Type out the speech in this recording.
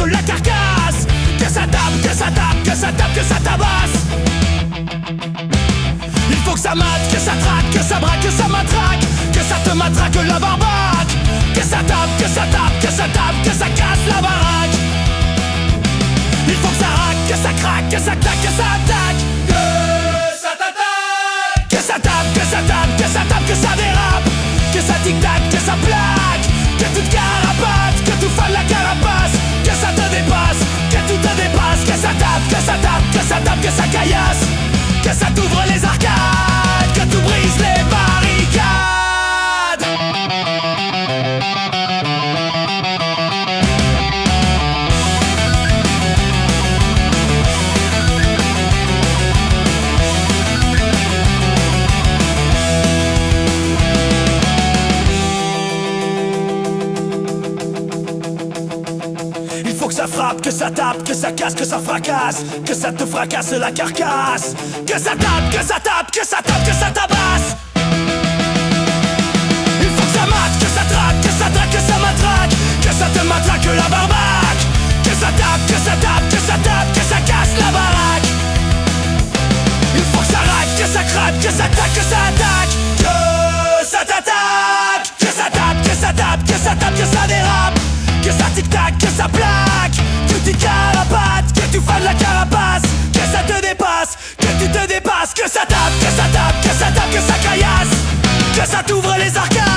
fracasse la carcasse. Que ça tape, que ça tape, que ça tape, que ça tabasse. Il faut que ça mate, que ça traque, que ça braque, que ça matraque. Que ça te matraque la barbaque. Que ça tape, que ça tape, que ça tape, que ça casse la baraque. Il faut que ça raque, que ça craque, que ça claque, que ça attaque. Que ça t'attaque. Que ça tape, que ça tape, que ça tape, que ça dérape. Que ça tic-tac, que ça plaque. Que tout te carapate, que tout fasse la carapace. Que ça te dépasse, que tout te dépasse. Que ça tape, que ça tape, que ça tape, que ça caillasse. Que ça t'ouvre les arcades, que tout brise les barricades. Il faut que ça frappe, que ça tape, que ça casse, que ça fracasse. Que ça te fracasse la carcasse. Que ça tape, que ça tape, que ça tape, que ça tabasse. Il faut que ça mate, que ça traque, que ça traque, que ça matraque. Que ça te matraque la barbaque. Que ça tape, que ça tape, que ça tape, que ça casse la baraque. Il faut que ça raque, que ça craque, que ça tape, que ça attaque. Que ça t'attaque. Que ça tape, que ça tape, que ça tape, que ça dérape. Que ça tic-tac, que ça plaque. Que tu carapates, que tu fasses la carapace. Que ça te dépasse, que tu te dépasses. Que ça tape, que ça tape, que ça tape, que ça caillasse. Que ça t'ouvre les arcades.